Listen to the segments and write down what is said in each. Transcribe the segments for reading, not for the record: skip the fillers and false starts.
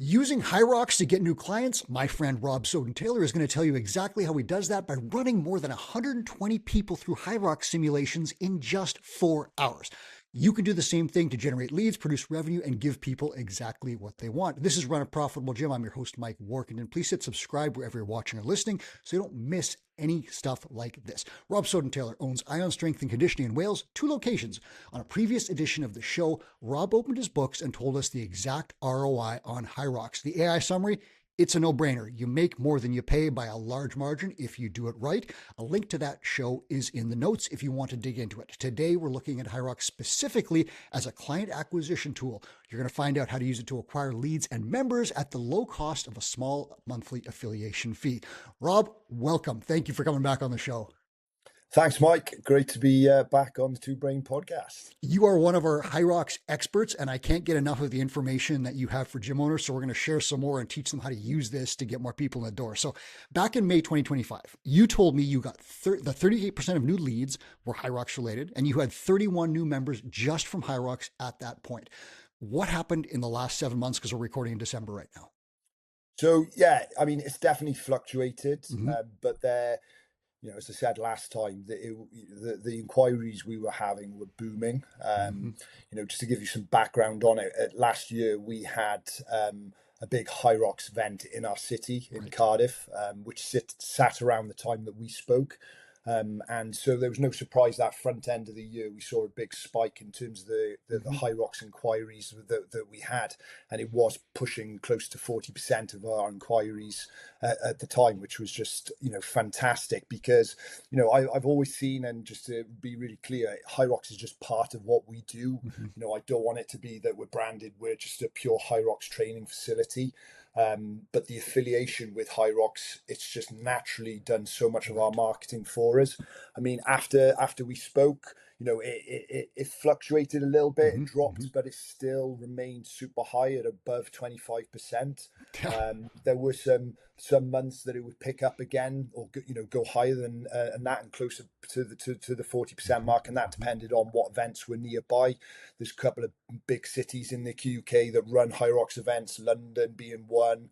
Using Hyrox to get new clients, my friend Rob Sowden-Taylor is going to tell you exactly how he does that by running more than 120 people through Hyrox simulations in just 4 hours. You can do the same thing to generate leads, produce revenue, and give people exactly what they want. This is Run a Profitable Gym. I'm your host, Mike Warkentin. Please hit subscribe wherever you're watching or listening so you don't miss any stuff like this. Rob Sowden-Taylor owns Ion Strength and Conditioning in Wales, 2 locations. On a previous edition of the show, Rob opened his books and told us the exact ROI on Hyrox. The AI summary: it's a no-brainer. You make more than you pay by a large margin if you do it right. A link to that show is in the notes if you want to dig into it. Today, we're looking at Hyrox specifically as a client acquisition tool. You're going to find out how to use it to acquire leads and members at the low cost of a small monthly affiliation fee. Rob, welcome. Thank you for coming back on the show. Thanks, Mike. Great to be back on the Two Brain podcast. You are one of our Hyrox experts, and I can't get enough of the information that you have for gym owners. So we're going to share some more and teach them how to use this to get more people in the door. So back in May 2025, you told me you got the 38% of new leads were Hyrox related, and you had 31 new members just from Hyrox at that point. What happened in the last 7 months? Because we're recording in December right now. So, yeah, I mean, it's definitely fluctuated, but as I said last time, the inquiries we were having were booming. Just to give you some background on it, last year we had a big Hyrox event in our city in Cardiff, which sat around the time that we spoke. And so there was no surprise that front end of the year we saw a big spike in terms of the Hyrox inquiries that we had, and it was pushing close to 40% of our inquiries at the time, which was just fantastic because I've always seen, and just to be really clear, Hyrox is just part of what we do. I don't want it to be that we're just a pure Hyrox training facility. But the affiliation with Hyrox, it's just naturally done so much of our marketing for us. I mean, after we spoke, it fluctuated a little bit, it dropped, but it still remained super high at above 25%. There were some months that it would pick up again, or go higher than that, and closer to the 40% mark, and that depended on what events were nearby. There's a couple of big cities in the UK that run Hyrox events, London being one,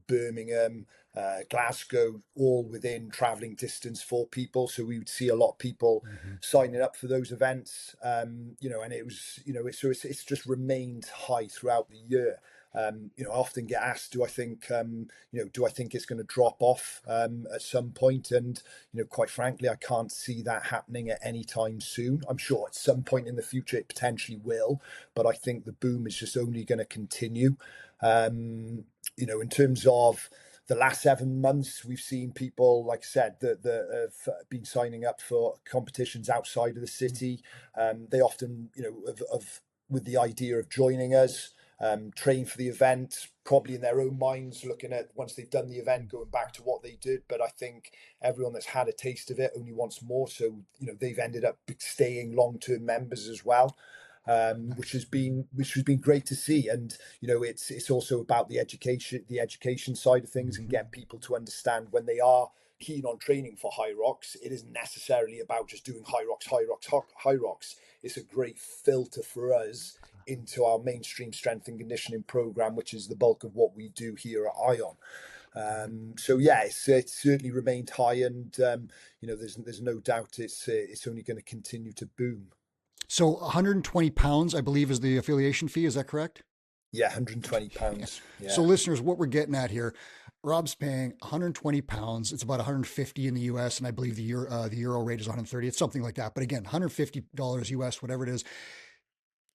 Birmingham, Glasgow, all within traveling distance for people. So we would see a lot of people signing up for those events, and it was, it's just remained high throughout the year. I often get asked, do I think it's going to drop off at some point? And, quite frankly, I can't see that happening at any time soon. I'm sure at some point in the future it potentially will, but I think the boom is just only going to continue. In terms of the last 7 months, we've seen people, like I said, that have been signing up for competitions outside of the city. They often, with the idea of joining us, train for the event, probably in their own minds, looking at, once they've done the event, going back to what they did. But I think everyone that's had a taste of it only wants more. So, they've ended up staying long-term members as well. Which has been great to see. And it's also about the education side of things, and get people to understand when they are keen on training for Hyrox, it isn't necessarily about just doing Hyrox. It's a great filter for us into our mainstream strength and conditioning program, which is the bulk of what we do here at Ion. So yeah, it's certainly remained high, and there's no doubt it's only going to continue to boom. So 120 pounds, I believe, is the affiliation fee. Is that correct? Yeah, 120 pounds. Yeah. So listeners, what we're getting at here, Rob's paying 120 pounds. It's about 150 in the US, and I believe the euro rate is 130. It's something like that. But again, $150 US, whatever it is.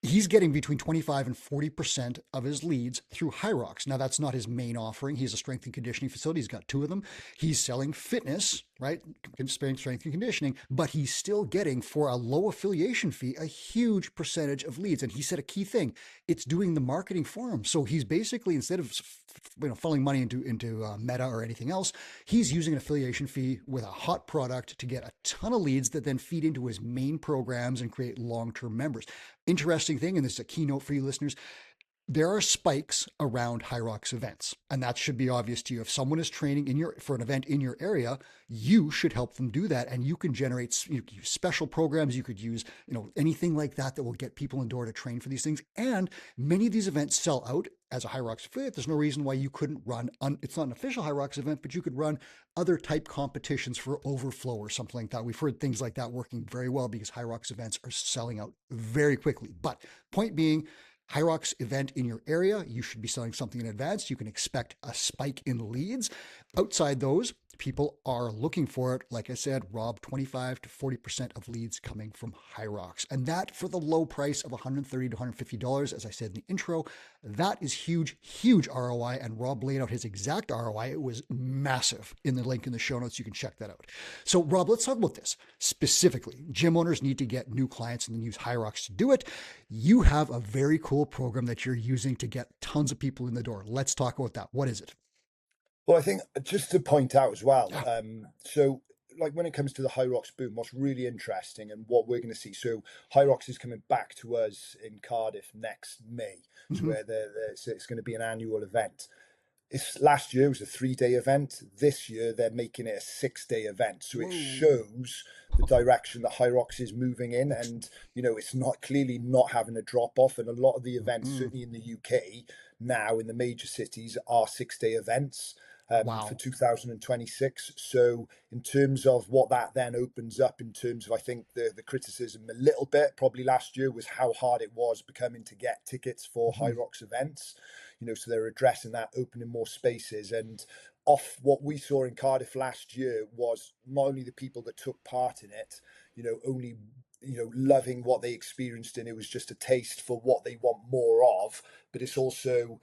He's getting between 25 and 40% of his leads through Hyrox. Now, that's not his main offering. He has a strength and conditioning facility. He's got 2 of them. He's selling fitness, right? Strength and conditioning, but he's still getting, for a low affiliation fee, a huge percentage of leads. And he said a key thing: it's doing the marketing for him. So he's basically, instead of funneling money into Meta or anything else, he's using an affiliation fee with a hot product to get a ton of leads that then feed into his main programs and create long-term members. Interesting thing, and this is a keynote for you listeners, there are spikes around Hyrox events, and that should be obvious to you. If someone is training for an event in your area, you should help them do that, and you can generate, you can use special programs. You could use, anything like that that will get people in door to train for these things. And many of these events sell out. As a Hyrox affiliate, there's no reason why you couldn't run. It's not an official Hyrox event, but you could run other type competitions for overflow or something like that. We've heard things like that working very well because Hyrox events are selling out very quickly. But point being, Hyrox event in your area, you should be selling something in advance. You can expect a spike in leads. Outside those, people are looking for it. Like I said, Rob, 25 to 40% of leads coming from Hyrox. And that for the low price of $130 to $150, as I said in the intro, that is huge, huge ROI. And Rob laid out his exact ROI. It was massive in the link in the show notes. You can check that out. So Rob, let's talk about this specifically. Gym owners need to get new clients and then use Hyrox to do it. You have a very cool program that you're using to get tons of people in the door. Let's talk about that. What is it? Well, I think just to point out as well, Yeah. so like when it comes to the Hyrox boom, what's really interesting and what we're going to see. So Hyrox is coming back to us in Cardiff next May, so Mm-hmm. where so it's going to be an annual event. Last year was a 3-day event. This year they're making it a 6-day event. So it Whoa. shows the direction that Hyrox is moving in, and it's not clearly not having a drop off. And a lot of the events, Mm-mm. certainly in the UK now in the major cities, are 6-day events for Wow. 2026. So in terms of what that then opens up, in terms of I think the criticism a little bit probably last year was how hard it was becoming to get tickets for Mm-hmm. Hyrox events. So they're addressing that, opening more spaces. And off what we saw in Cardiff last year was not only the people that took part in it, only loving what they experienced, and it was just a taste for what they want more of, but it's also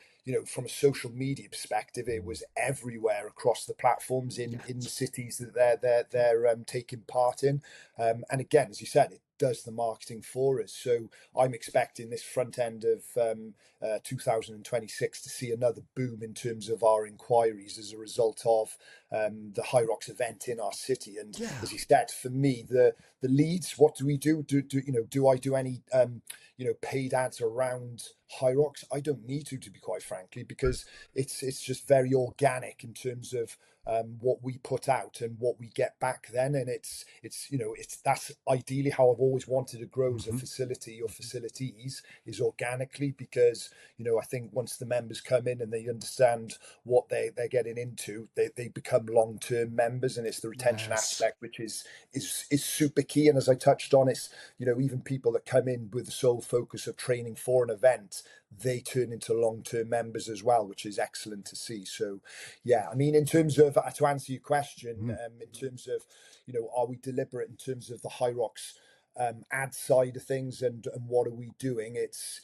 from a social media perspective, it was everywhere across the platforms in the Yes. cities that they're taking part in, and again, as you said, it does the marketing for us. So I'm expecting this front end of 2026 to see another boom in terms of our inquiries as a result of the Hyrox event in our city. And Yeah. as you said, for me, the leads, what do we do? Do I do any paid ads around Hyrox? I don't need to be quite frankly, because it's just very organic in terms of what we put out and what we get back then. And it's that's ideally how I've always wanted to grow as a Mm-hmm. facility or facilities, is organically, because I think once the members come in and they understand what they're getting into, they become long-term members, and it's the retention Yes. aspect which is super key. And as I touched on, it's even people that come in with the sole focus of training for an event, they turn into long-term members as well, which is excellent to see. So yeah, I mean, in terms of to answer your question, Mm-hmm. in terms of are we deliberate in terms of the Hyrox ad side of things, and what are we doing? It's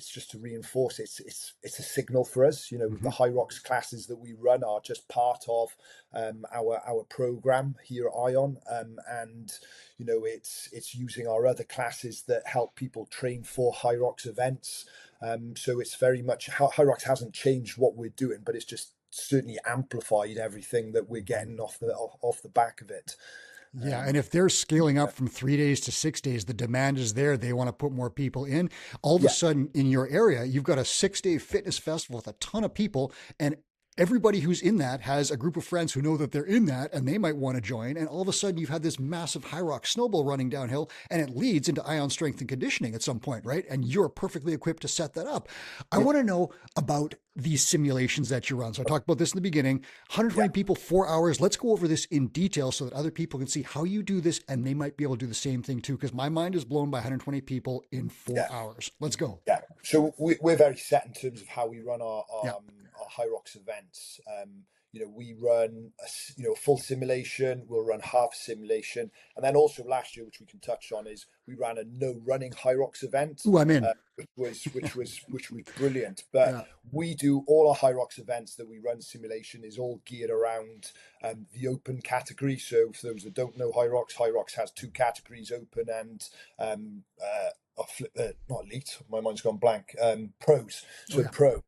just to reinforce it's a signal for us. Mm-hmm. The Hyrox classes that we run are just part of our program here at Ion, and it's using our other classes that help people train for Hyrox events. So it's very much how Hyrox hasn't changed what we're doing, but it's just certainly amplified everything that we're getting off the back of it. Yeah, and Um, if they're scaling up from 3 days to 6 days, the demand is there. They want to put more people in. All of a yeah, sudden, in your area, you've got a 6-day fitness festival with a ton of people, and everybody who's in that has a group of friends who know that they're in that, and they might want to join. And all of a sudden, you've had this massive Hyrox snowball running downhill, and it leads into Ion Strength and Conditioning at some point, right? And you're perfectly equipped to set that up. I yeah, want to know about these simulations that you run. So I talked about this in the beginning. 120 yeah. people, 4 hours. Let's go over this in detail so that other people can see how you do this, and they might be able to do the same thing too. Because my mind is blown by 120 people in four Yeah, hours. Let's go. yeah. So we're very set in terms of how we run Yeah. our Hyrox events. We run a full simulation. We'll run half simulation, and then also last year, which we can touch on, is we ran a no running Hyrox event, Ooh, I'm in. which was brilliant. But Yeah. we do all our Hyrox events that we run simulation is all geared around the open category. So for those that don't know Hyrox has two categories: open and not elite. My mind's gone blank. Pros. Oh, So yeah. pro.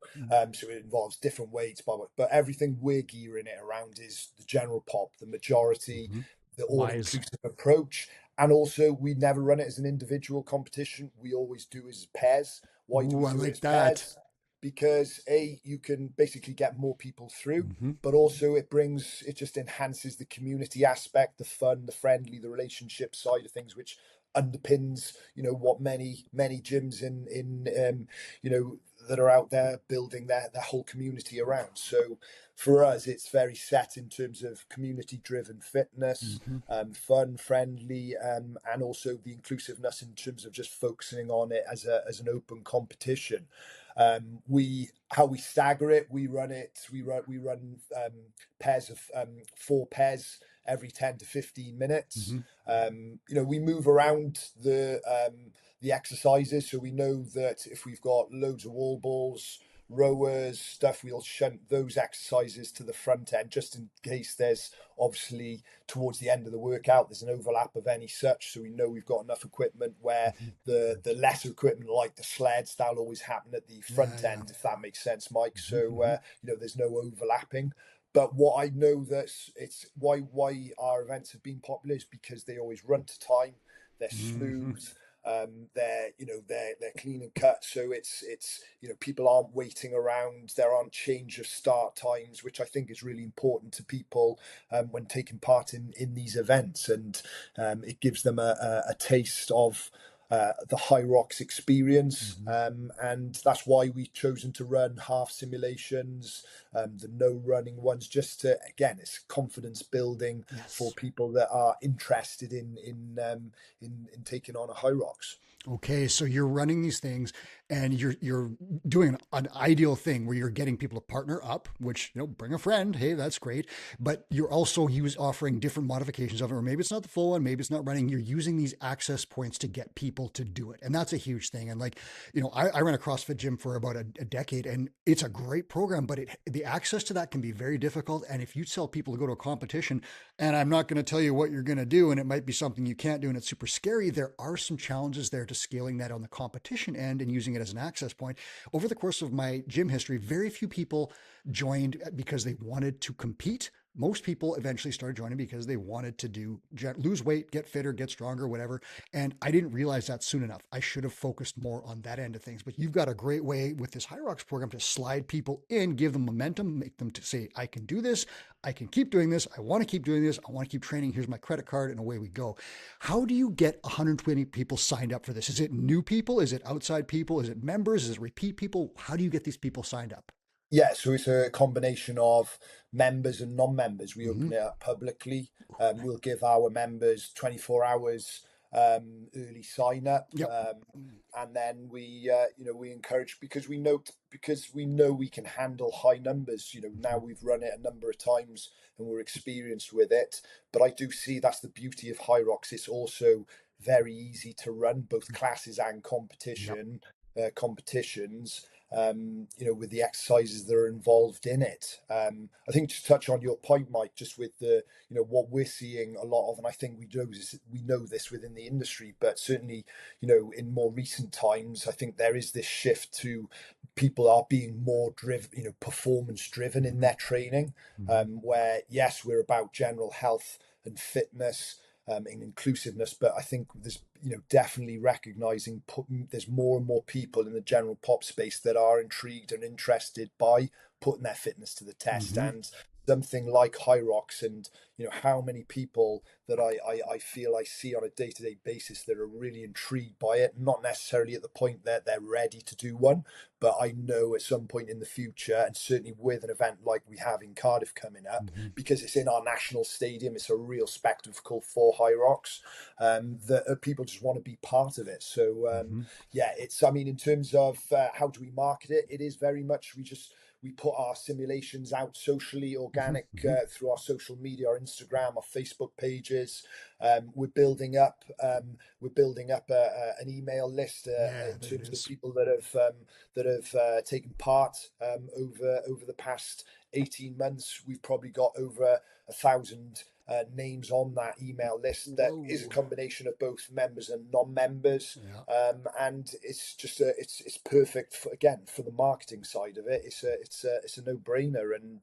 So it involves different weights, but everything we're gearing it around is the general pop, the majority, Mm-hmm. the Wise. all-inclusive approach. And also, we never run it as an individual competition. We always do as pairs. Why do Ooh, we I do it like as that. pairs? because you can basically get more people through, Mm-hmm. but also it just enhances the community aspect, the fun, the friendly, the relationship side of things, which underpins, what many gyms that are out there building their whole community around. So for us, it's very set in terms of community driven fitness, Mm-hmm. fun, friendly, and also the inclusiveness in terms of just focusing on it as an open competition. How we stagger it, we run pairs of 4 pairs every 10 to 15 minutes. We move around the exercises, so we know that if we've got loads of wall balls, rowers, stuff, we'll shunt those exercises to the front end, just in case there's obviously towards the end of the workout there's an overlap of any such, so we know we've got enough equipment, where the lesser equipment like the sleds, that'll always happen at the front Yeah. end, if that makes sense, Mike. So there's no overlapping. But what I know that it's why our events have been popular is because they always run to time, they're smooth, they're clean and cut. So it's people aren't waiting around. There aren't change of start times, which I think is really important to people when taking part in these events, and it gives them a taste of the Hyrox experience, and that's why we've chosen to run half simulations, the no running ones, just to, again, it's confidence building for people that are interested in taking on a Hyrox. Okay, so you're running these things, and you're doing an ideal thing where you're getting people to partner up, which, bring a friend. Hey, that's great. But you're also offering different modifications of it, or maybe it's not the full one, maybe it's not running. You're using these access points to get people to do it, and that's a huge thing. And I ran a CrossFit gym for about a decade, and it's a great program, but the access to that can be very difficult. And if you tell people to go to a competition, and I'm not going to tell you what you're going to do, and it might be something you can't do, and it's super scary, there are some challenges there to scaling that on the competition end and using it as an access point. Over the course of my gym history, very few people joined because they wanted to compete. Most people eventually started joining because they wanted to lose weight, get fitter, get stronger, whatever. And I didn't realize that soon enough. I should have focused more on that end of things. But you've got a great way with this Hyrox program to slide people in, give them momentum, make them to say, I can do this. I can keep doing this. I want to keep doing this. I want to keep training. Here's my credit card, and away we go. How do you get 120 people signed up for this? Is it new people? Is it outside people? Is it members? Is it repeat people? How do you get these people signed up? Yeah, so it's a combination of members and non-members. We Mm-hmm. open it up publicly. We'll give our members 24 hours early sign up, Yep. and then we encourage, because we know we can handle high numbers. Now we've run it a number of times and we're experienced with it. But I do see that's the beauty of Hyrox. It's also very easy to run both classes and Yep. competitions, with the exercises that are involved in it. I think, to touch on your point, Mike, just with what we're seeing a lot of, and I think we know this within the industry, but certainly, in more recent times, I think there is this shift to people are being more driven, performance driven in their training, where, yes, we're about general health and fitness, and inclusiveness, but I think there's definitely recognizing there's more and more people in the general pop space that are intrigued and interested by putting their fitness to the test. Mm-hmm. And something like Hyrox, and how many people that I feel I see on a day-to-day basis that are really intrigued by it, not necessarily at the point that they're ready to do one, but I know at some point in the future, and certainly with an event like we have in Cardiff coming up, because it's in our national stadium, it's a real spectacle for Hyrox, that people just want to be part of it. So yeah, in terms of how do we market it, it is very much we put our simulations out socially, organic, through our social media, our Instagram, our Facebook pages. We're building up an email list in terms of people that have taken part over the past 18 months. We've probably got over 1,000 names on that email list. That is a combination of both members and non-members, and it's just it's perfect for the marketing side of it. It's a no-brainer, and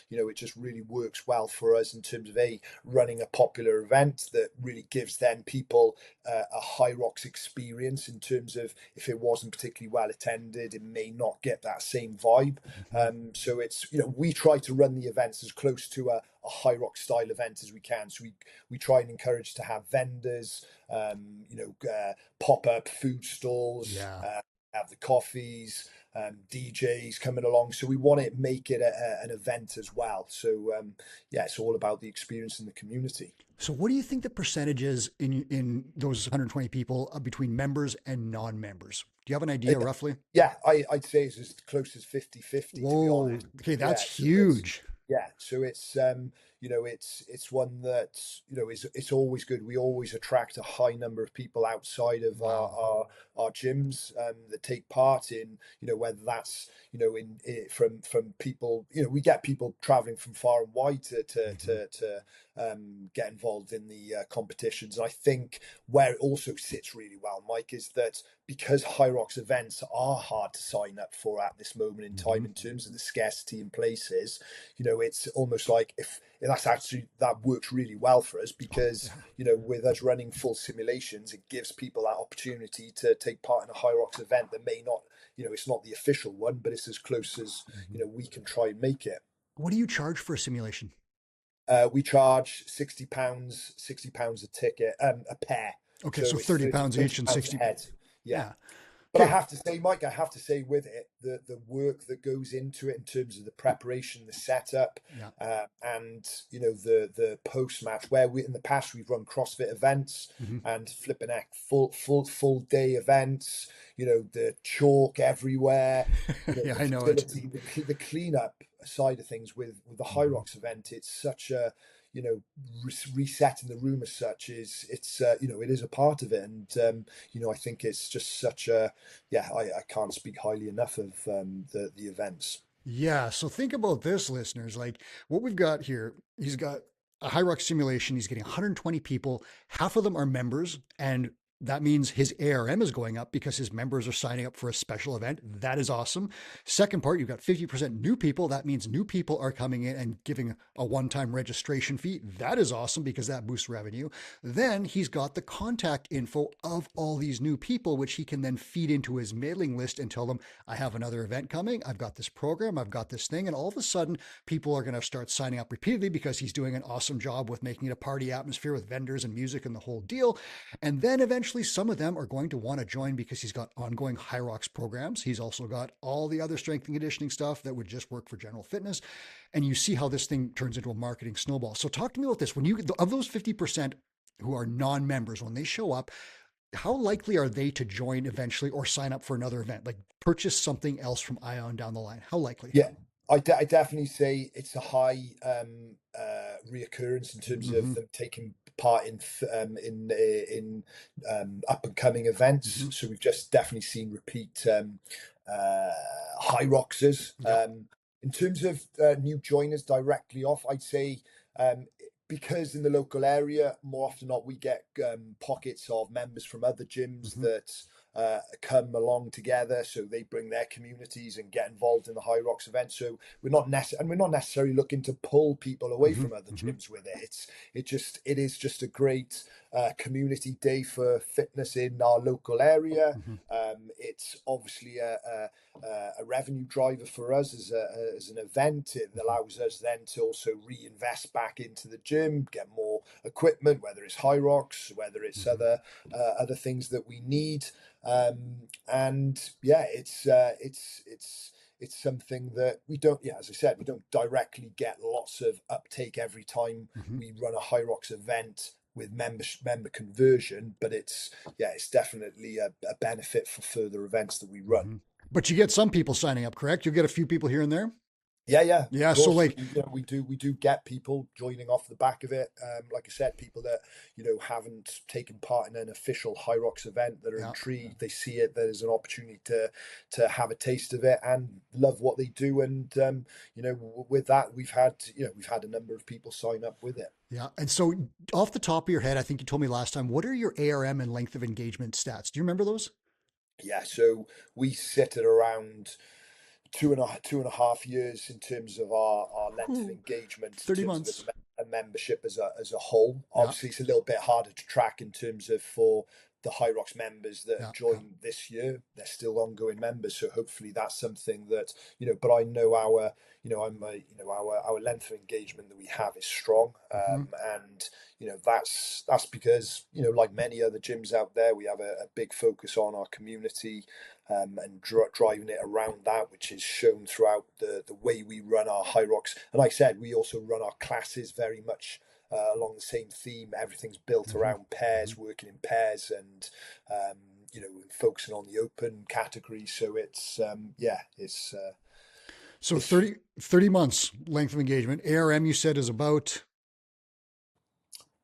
it just really works well for us in terms of running a popular event event that really gives then people a Hyrox experience, in terms of if it wasn't particularly well attended, it may not get that same vibe. Mhm. So it's, we try to run the events as close to a Hyrox style event as we can. So we try and encourage to have vendors, pop up food stalls, Yeah. have the coffees, DJs coming along. So we want to make it an event as well. So yeah, it's all about the experience in the community. So what do you think the percentage is in those 120 people between members and non-members? Do you have an idea roughly? Yeah, I'd say it's as close as 50-50, to be Whoa. honest. Okay, that's Yeah, so it's huge. yeah, so it's one that, it's always good. We always attract a high number of people outside of Wow. our gyms, that take part in, whether that's, from people, we get people traveling from far and wide Mhm. to get involved in the competitions. And I think where it also sits really well, Mike, is that because Hyrox events are hard to sign up for at this moment in time, Mhm. in terms of the scarcity in places, it's almost like, if that works really well for us, Oh, because, yeah. with us running full simulations, it gives people that opportunity to take part in a Hyrox event that may not, it's not the official one, but it's as close as, Mhm. we can try and make it. What do you charge for a simulation? We charge £60 a ticket, a pair. Okay, so So it's 30 30 pounds each 30 and pounds a 60. head. Yeah. Yeah. But I Okay. have to say, Mike, I have to say with it, the work that goes into it in terms of the preparation, the setup, Yeah. and the post match. Where we in the past we've run CrossFit events Mhm. and flipping heck, full day events. The chalk everywhere. Yeah, The I know it. facility, the cleanup side of things with the Mhm. Hyrox event. It's such a, resetting the room as such, it is a part of it. And I think it's just such a, yeah, I can't speak highly enough of the events. Yeah, so think about this, listeners. Like what we've got here, he's got a Hyrox simulation. He's getting 120 people. Half of them are members, and that means his ARM is going up because his members are signing up for a special event. That is awesome. Second part, you've got 50% new people. That means new people are coming in and giving a one-time registration fee. That is awesome because that boosts revenue. Then he's got the contact info of all these new people, which he can then feed into his mailing list and tell them, I have another event coming. I've got this program. I've got this thing. And all of a sudden, people are going to start signing up repeatedly because he's doing an awesome job with making it a party atmosphere with vendors and music and the whole deal. And then eventually, some of them are going to want to join because he's got ongoing Hyrox programs. He's also got all the other strength and conditioning stuff that would just work for general fitness. And you see how this thing turns into a marketing snowball. So, talk to me about this. When you, of those 50% who are non members, when they show up, how likely are they to join eventually or sign up for another event, like purchase something else from Ion down the line? How likely? Yeah, I definitely say it's a high reoccurrence in terms of Mm-hmm. them taking part in up and coming events. Mm-hmm. So we've just definitely seen repeat high roxers. Yeah. In terms of new joiners directly off, I'd say, because in the local area, more often than not, we get pockets of members from other gyms Mm-hmm. that come along together, so they bring their communities and get involved in the Hyrox event. So we're not necessarily looking to pull people away Mm-hmm. from other Mm-hmm. gyms with it. It is just a great community day for fitness in our local area. Mm-hmm. It's obviously a revenue driver for us as an event. It Mm-hmm. allows us then to also reinvest back into the gym, get more equipment, whether it's Hyrox, whether it's Mm-hmm. other things that we need. And yeah, it's something that we don't, yeah, as I said, we don't directly get lots of uptake every time Mm-hmm. we run a Hyrox event with member conversion, but it's definitely a benefit for further events that we run. Mm-hmm. But you get some people signing up, correct? You'll get a few people here and there. Yeah, of Yeah. So course. like, We do get people joining off the back of it. Like I said, people that haven't taken part in an official Hyrox event, that are yeah. intrigued. They see it there's an opportunity to have a taste of it and love what they do. And with that, we've had a number of people sign up with it. Yeah. And so off the top of your head, I think you told me last time, what are your ARM and length of engagement stats? Do you remember those? Yeah, so we sit at around 2.5 years in terms of our length of Ooh, engagement, in 30 terms of months. a membership as a whole. Yeah. Obviously, it's a little bit harder to track in terms of for the Hyrox members that Yeah. have Yeah. joined this year. They're still ongoing members, so hopefully that's something that, but I know our, our length of engagement that we have is strong, Mm-hmm. and that's because, like many other gyms out there, we have a big focus on our community, and driving it around that, which is shown throughout the way we run our Hyrox. And like I said, we also run our classes very much along the same theme. Everything's built Mm-hmm. around pairs, working in pairs, and focusing on the open category. So it's So it's 30 months length of engagement. ARM, you said, is about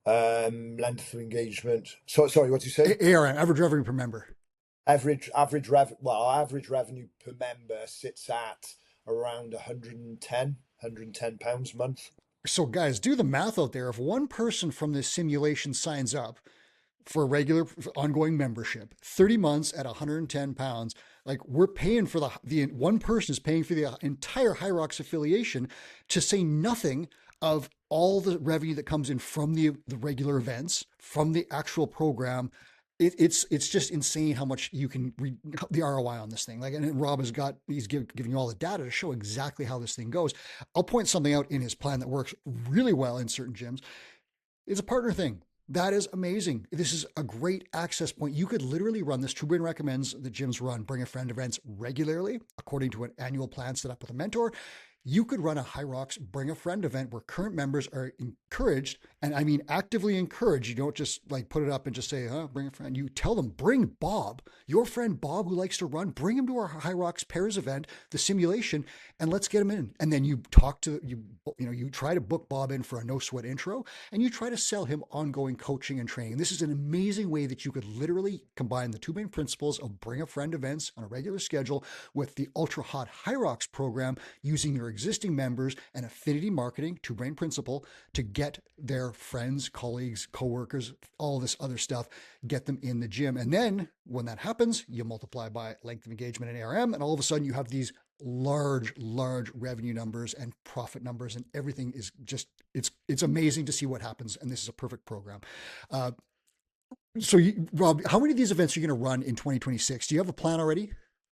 length of engagement. So sorry, what did you say? ARM, average revenue per member. Our average revenue per member sits at around 110 pounds a month. So, guys, do the math out there. If one person from this simulation signs up for a regular ongoing membership, 30 months at 110 pounds, like we're paying for the one person is paying for the entire Hyrox affiliation, to say nothing of all the revenue that comes in from the regular events, from the actual program. It's just insane how much you can read the ROI on this thing. Like, and Rob he's giving you all the data to show exactly how this thing goes. I'll point something out in his plan that works really well in certain gyms. It's a partner thing. That is amazing. This is a great access point. You could literally run this. Two Brain recommends the gyms run Bring a Friend events regularly, according to an annual plan set up with a mentor. You could run a Hyrox Bring a Friend event where current members are encouraged, and I mean actively encouraged. You don't just like put it up and just say, bring a friend. You tell them, bring Bob, your friend Bob who likes to run, bring him to our Hyrox pairs event, the simulation, and let's get him in. And then you you try to book Bob in for a no sweat intro, and you try to sell him ongoing coaching and training. This is an amazing way that you could literally combine the two main principles of Bring a Friend events on a regular schedule with the ultra hot Hyrox program, using your existing members and affinity marketing, two brain principle, to get their friends, colleagues, coworkers, all this other stuff, get them in the gym. And then when that happens, you multiply by length of engagement and ARM, and all of a sudden you have these large revenue numbers and profit numbers, and everything is just, it's amazing to see what happens. And this is a perfect program. So Rob, how many of these events are you going to run in 2026? Do you have a plan already?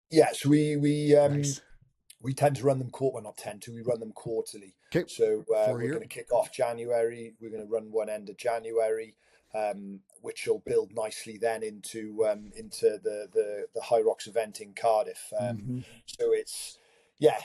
Yes, Nice. we tend to run them not tend to, we run them quarterly. Okay. So For a we're year. going to kick off January. We're going to run one end of January, which will build nicely then into the Hyrox event in Cardiff. So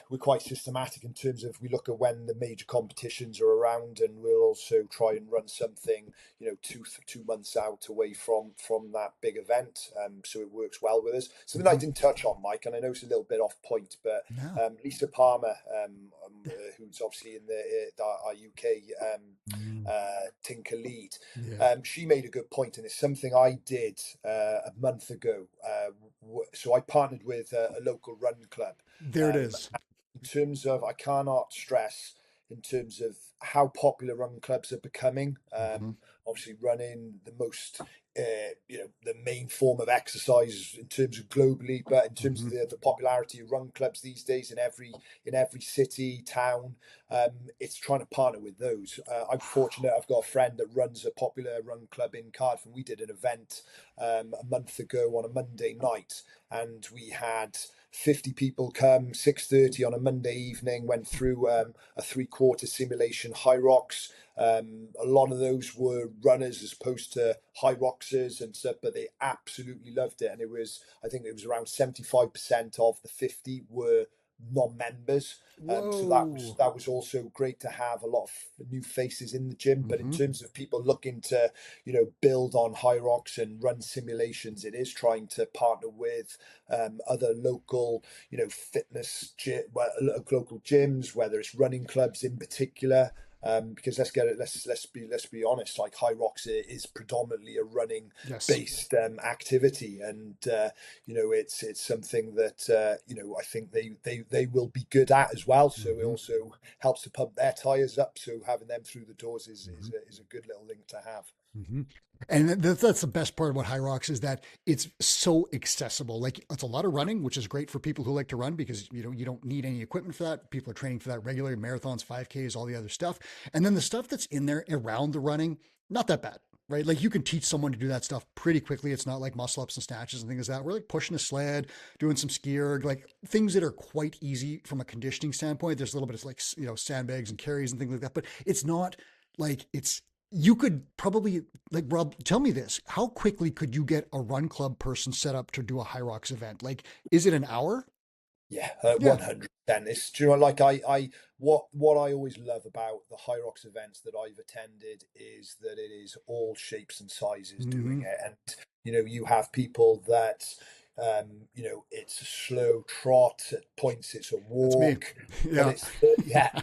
we're quite systematic in terms of, we look at when the major competitions are around, and we'll also try and run something 2 months out away from that big event, so it works well with us. Something I didn't touch on, Mike, and I know it's a little bit off point, but No. Lisa Palmer, who's obviously in our UK Tinker lead, Yeah. she made a good point, and it's something I did a month ago. So I partnered with a local run club. There it is. In terms of, I cannot stress in terms of how popular run clubs are becoming. Obviously, running the most, the main form of exercise in terms of globally, but in terms of the popularity of run clubs these days in every city, town, it's trying to partner with those. I'm fortunate; I've got a friend that runs a popular run club in Cardiff, and we did an event a month ago on a Monday night, and we had 50 people come, 6:30 on a Monday evening, went through a 3/4 simulation Hyrox. A lot of those were runners as opposed to Hyroxers and stuff, but they absolutely loved it. And I think it was around 75% of the 50 were non-members. So Whoa. that was also great to have a lot of new faces in the gym. But in terms of people looking to, build on Hyrox and run simulations, it is trying to partner with other local, fitness local gyms, whether it's running clubs in particular. Because let's be honest, like Hyrox is predominantly a running Yes. based activity, and it's something that I think they will be good at as well. So it also helps to pump their tires up. So having them through the doors is a good little link to have. hmm And that's the best part about Hyrox is that it's so accessible. Like it's a lot of running, which is great for people who like to run because you don't need any equipment for that. People are training for that regularly, marathons, 5Ks, all the other stuff. And then the stuff that's in there around the running, not that bad, right? Like you can teach someone to do that stuff pretty quickly. It's not like muscle ups and snatches and things like that. We're like pushing a sled, doing some ski erg, like things that are quite easy from a conditioning standpoint. There's a little bit of like sandbags and carries and things like that, but it's not like it's you could probably like Rob, tell me this. How quickly could you get a run club person set up to do a Hyrox event? Like, is it an hour? Yeah, Yeah. 100%. It's, do you know, like what I always love about the Hyrox events that I've attended is that it is all shapes and sizes doing Mm-hmm. it. And, you have people that, it's a slow trot, at points it's a That's me. walk, but Yeah. it's, yeah,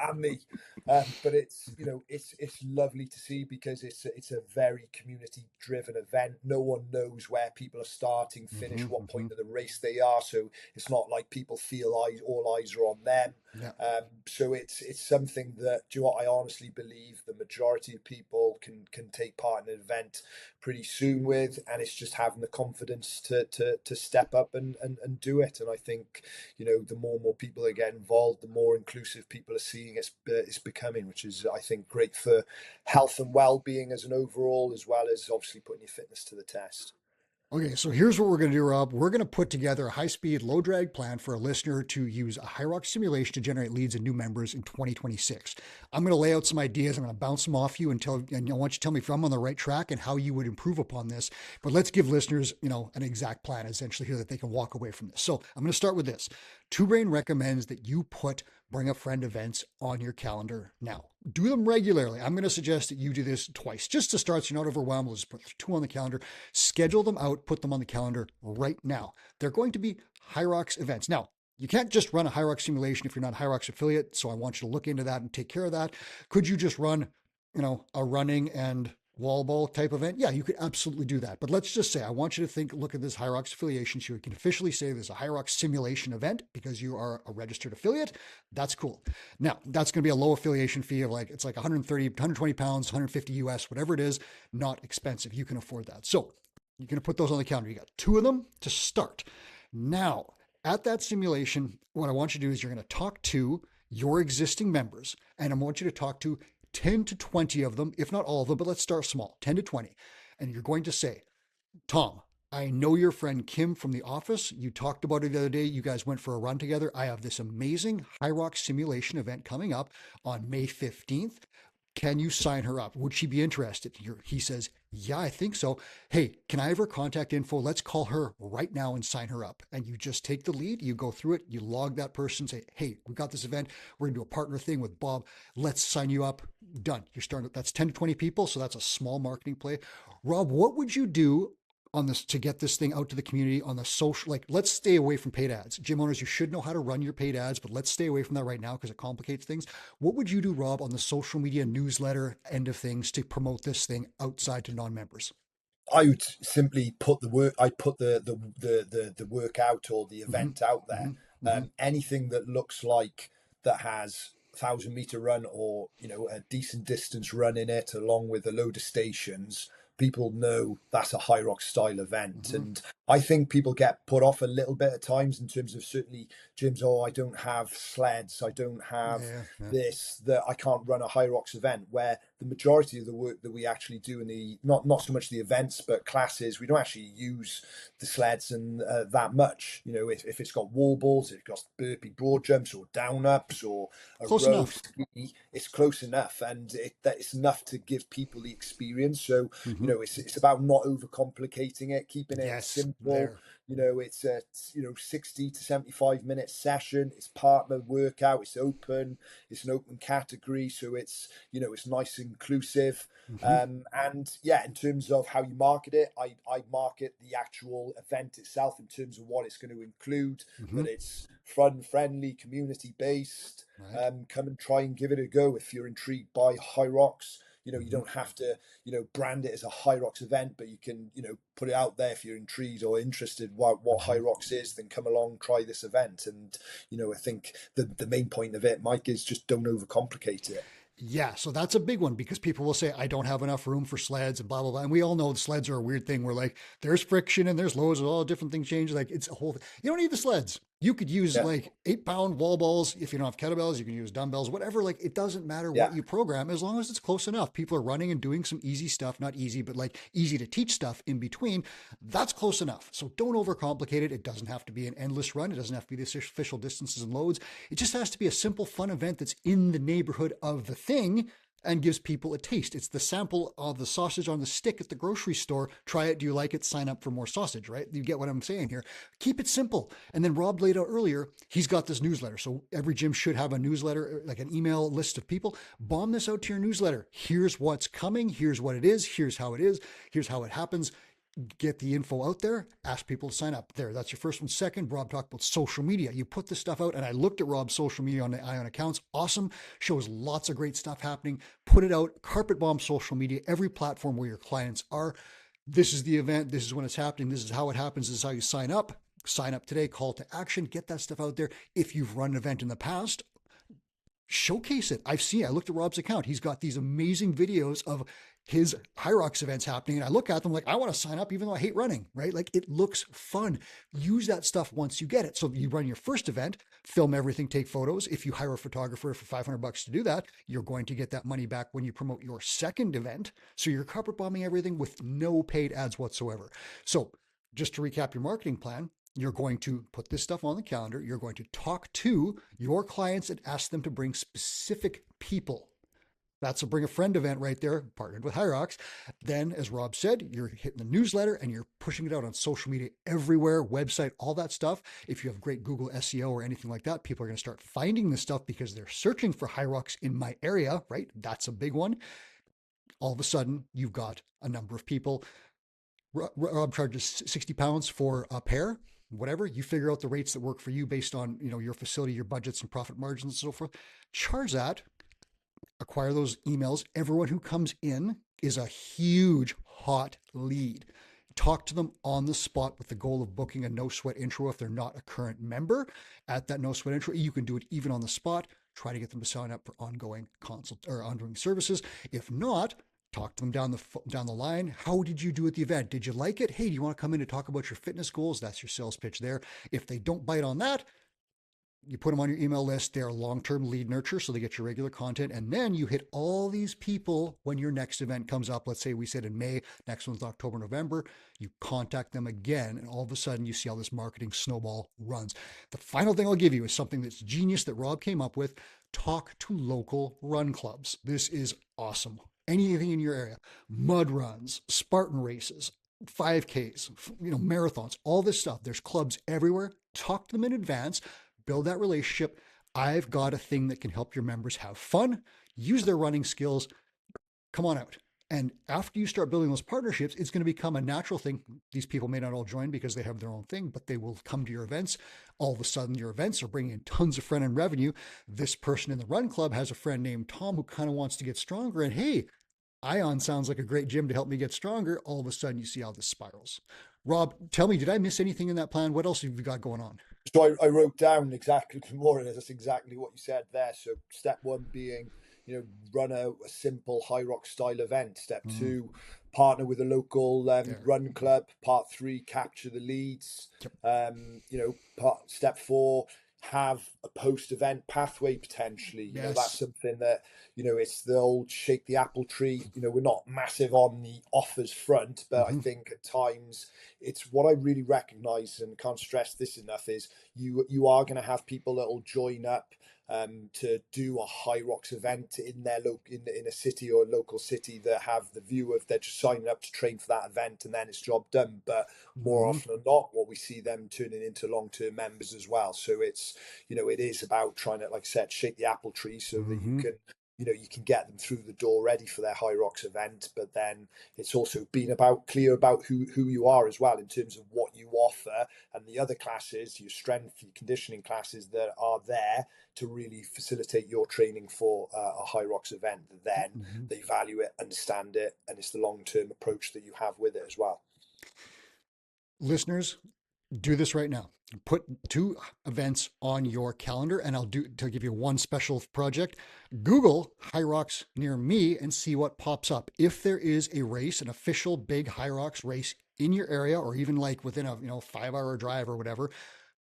and me. But it's, it's lovely to see because it's a very community driven event. No one knows where people are starting, finish, Mm-hmm, what mm-hmm. point of the race they are. So it's not like people feel all eyes are on them. Yeah. So it's something that, do you know what, I honestly believe the majority of people can take part in an event pretty soon with, and it's just having the confidence to step up and do it. And I think, the more and more people that get involved, the more inclusive people are seeing it's becoming, which is, I think, great for health and well-being as an overall, as well as obviously putting your fitness to the test. Okay, so here's what we're going to do, Rob. We're going to put together a high speed, low drag plan for a listener to use a Hyrox simulation to generate leads and new members in 2026. I'm going to lay out some ideas. I'm going to bounce them off you and I want you to tell me if I'm on the right track and how you would improve upon this. But let's give listeners, an exact plan essentially here that they can walk away from this. So I'm going to start with this. Two Brain recommends that you put bring a friend events on your calendar now. Do them regularly. I'm going to suggest that you do this twice just to start so you're not overwhelmed. We'll just put two on the calendar, schedule them out, put them on the calendar right now. They're going to be Hyrox events. Now, you can't just run a Hyrox simulation if you're not a Hyrox affiliate. So I want you to look into that and take care of that. Could you just run, a running and wall ball type event? Yeah, you could absolutely do that. But let's just say I want you to look at this Hyrox affiliation so you can officially say there's a Hyrox simulation event because you are a registered affiliate. That's cool. Now, that's going to be a low affiliation fee of it's like 130, 120 pounds, 150 US, whatever it is, not expensive. You can afford that. So you're going to put those on the calendar. You got two of them to start. Now, at that simulation, what I want you to do is you're going to talk to your existing members, and I want you to talk to 10 to 20 of them, if not all of them, but let's start small, 10 to 20. And you're going to say, Tom, I know your friend Kim from the office. You talked about it the other day. You guys went for a run together. I have this amazing Hyrox simulation event coming up on May 15th. Can you sign her up? Would she be interested? He says, yeah, I think so. Hey, can I have her contact info? Let's call her right now and sign her up. And you just take the lead, you go through it, you log that person, say, hey, we got this event. We're going to do a partner thing with Bob. Let's sign you up. Done. You're starting, that's 10 to 20 people. So that's a small marketing play. Rob, what would you do on this to get this thing out to the community on the social? Like, let's stay away from paid ads. Gym owners, you should know how to run your paid ads, but let's stay away from that right now because it complicates things. What would you do, Rob, on the social media newsletter end of things to promote this thing outside to non-members? I would simply put the work. I put the workout or the Mm-hmm. event out there. Mm-hmm. Mm-hmm. Anything that looks like that has 1,000 meter run or a decent distance run in it, along with a load of stations. People know that's a Hyrox style event, Mm-hmm. and I think people get put off a little bit at times in terms of certainly gyms. Oh, I don't have sleds. I don't have Yeah, yeah. this, that I can't run a Hyrox event, where the majority of the work that we actually do in the not so much the events but classes, we don't actually use the sleds and that much. If it's got wall balls, if it's got burpee broad jumps or down ups or a Close row enough. ski, it's close enough, and that it's enough to give people the experience. So Mm-hmm. it's about not overcomplicating it, keeping it Yes, simple. there. It's a 60 to 75 minute session. It's partner workout. It's open. It's an open category, so it's nice and inclusive. Mm-hmm. And yeah, in terms of how you market it, I market the actual event itself in terms of what it's going to include. Mm-hmm. That it's fun, friendly, community based. Right. Come and try and give it a go if you're intrigued by Hyrox. You Mm-hmm. don't have to, brand it as a Hyrox event, but you can, put it out there if you're intrigued or interested what Mm-hmm. Hyrox is, then come along, try this event. And, I think the main point of it, Mike, is just don't overcomplicate it. Yeah, so that's a big one because people will say, I don't have enough room for sleds and blah, blah, blah. And we all know the sleds are a weird thing where like there's friction and there's loads of all different things change. Like it's a whole thing. You don't need the sleds. You could use Yeah, like 8-pound wall balls. If you don't have kettlebells, you can use dumbbells, whatever. Like it doesn't matter yeah, what you program as long as it's close enough. People are running and doing some easy stuff, not easy, but like easy to teach stuff in between. That's close enough. So don't overcomplicate it. It doesn't have to be an endless run. It doesn't have to be the official distances and loads. It just has to be a simple, fun event that's in the neighborhood of the thing and gives people a taste. It's the sample of the sausage on the stick at the grocery store. Try it. Do you like it? Sign up for more sausage, right? You get what I'm saying here. Keep it simple. And then Rob laid out earlier, he's got this newsletter. So every gym should have a newsletter, like an email list of people. Bomb this out to your newsletter. Here's what's coming. Here's what it is. Here's how it is. Here's how it happens. Get the info out there, ask people to sign up. There, that's your first one. Second, Rob talked about social media. You put this stuff out, and I looked at Rob's social media on the Ion accounts. Awesome. Shows lots of great stuff happening. Put it out, carpet bomb social media, every platform where your clients are. This is the event. This is when it's happening. This is how it happens. This is how you sign up. Sign up today, call to action, get that stuff out there. If you've run an event in the past, showcase it. I looked at Rob's account. He's got these amazing videos of his Hyrox events happening. And I look at them like, I want to sign up even though I hate running, right? Like it looks fun. Use that stuff once you get it. So if you run your first event, film everything, take photos. If you hire a photographer for $500 to do that, you're going to get that money back when you promote your second event. So you're carpet bombing everything with no paid ads whatsoever. So just to recap your marketing plan, you're going to put this stuff on the calendar. You're going to talk to your clients and ask them to bring specific people. That's a bring a friend event right there, partnered with Hyrox. Then, as Rob said, you're hitting the newsletter and you're pushing it out on social media everywhere, website, all that stuff. If you have great Google SEO or anything like that, people are going to start finding this stuff because they're searching for Hyrox in my area, right? That's a big one. All of a sudden, you've got a number of people. Rob charges 60 pounds for a pair, whatever. You figure out the rates that work for you based on, your facility, your budgets and profit margins and so forth. Charge that, acquire those emails. Everyone who comes in is a huge hot lead. Talk to them on the spot with the goal of booking a no sweat intro if they're not a current member. At that no sweat intro, you can do it even on the spot. Try to get them to sign up for ongoing consult or ongoing services. If not, talk to them down the line. How did you do at the event? Did you like it? Hey, do you want to come in and talk about your fitness goals? That's your sales pitch there. If they don't bite on that, you put them on your email list. They're long-term lead nurture, so they get your regular content. And then you hit all these people when your next event comes up. Let's say we said in May, next one's October, November. You contact them again, and all of a sudden you see how this marketing snowball runs. The final thing I'll give you is something that's genius that Rob came up with. Talk to local run clubs. This is awesome. Anything in your area, mud runs, Spartan races, 5Ks, marathons, all this stuff. There's clubs everywhere. Talk to them in advance. Build that relationship. I've got a thing that can help your members have fun, use their running skills. Come on out. And after you start building those partnerships, it's going to become a natural thing. These people may not all join because they have their own thing, but they will come to your events. All of a sudden, your events are bringing in tons of friend and revenue. This person in the run club has a friend named Tom who kind of wants to get stronger. And hey, Ion sounds like a great gym to help me get stronger. All of a sudden, you see how this spirals. Rob, tell me, did I miss anything in that plan? What else have you got going on? So I wrote down exactly more or less that's exactly what you said there. So step one being, run a simple Hyrox style event. Step Mm, two, partner with a local there. run club. Part three, capture the leads. Yep. Step four, have a post-event pathway potentially. That's Yes. something that, it's the old shake the apple tree. We're not massive on the offers front, but I Mm-hmm. think at times it's what I really recognize and can't stress this enough is you are going to have people that will join up to do a Hyrox event in their in a city or a local city that have the view of they're just signing up to train for that event and then it's job done. But more Mm-hmm. often than not, what we see them turning into long-term members as well. So it's it is about trying to, like I said, shake the apple tree so that you Mm-hmm. can you can get them through the door ready for their Hyrox event, but then it's also being about clear about who you are as well in terms of what you offer and the other classes, your strength, your conditioning classes that are there to really facilitate your training for a Hyrox event. Then Mm-hmm. they value it, understand it, and it's the long-term approach that you have with it as well. Listeners, Do this right now. Put 2 events on your calendar, and to give you one special project. Google Hyrox near me and see what pops up. If there is a race, an official big Hyrox race in your area, or even like within a 5-hour drive or whatever,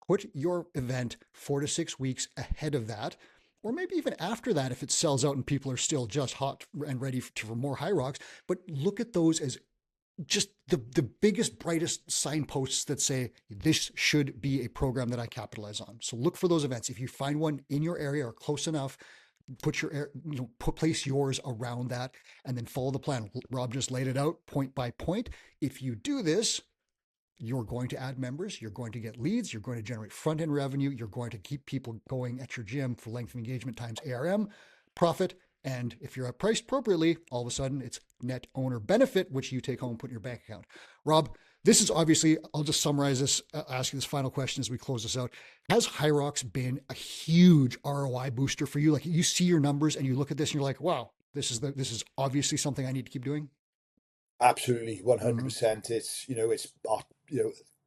put your event 4 to 6 weeks ahead of that, or maybe even after that if it sells out and people are still just hot and ready for more Hyrox. But look at those as just the biggest, brightest signposts that say this should be a program that I capitalize on. So look for those events. If you find one in your area or close enough, place yours around that, and then follow the plan. Rob just laid it out point by point. If you do this, you're going to add members, you're going to get leads, you're going to generate front end revenue, you're going to keep people going at your gym for length of engagement times ARM, profit. And if you're priced appropriately, all of a sudden it's net owner benefit, which you take home and put in your bank account. Rob, this is obviously, I'll just summarize this, ask you this final question as we close this out. Has Hyrox been a huge ROI booster for you? Like, you see your numbers and you look at this and you're like, wow, this is obviously something I need to keep doing. Absolutely, Mm-hmm. 100%.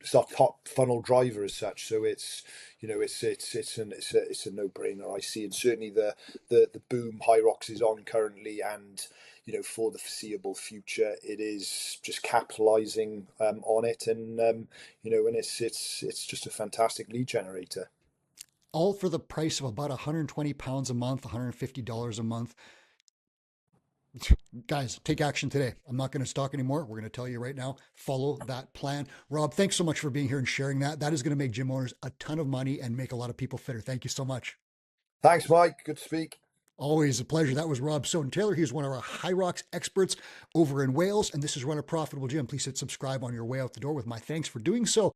It's our top funnel driver as such. So it's a no brainer. I see, and certainly the boom Hyrox is on currently, and for the foreseeable future, it is just capitalizing on it, and it's just a fantastic lead generator. All for the price of about 120 pounds a month, $150 a month. Guys, take action today. I'm not going to stalk anymore. We're going to tell you right now, follow that plan. Rob, thanks so much for being here and sharing that. That is going to make gym owners a ton of money and make a lot of people fitter. Thank you so much. Thanks, Mike. Good to speak. Always a pleasure. That was Rob Sowden-Taylor. He's one of our Hyrox experts over in Wales, and this is Run a Profitable Gym. Please hit subscribe on your way out the door with my thanks for doing so.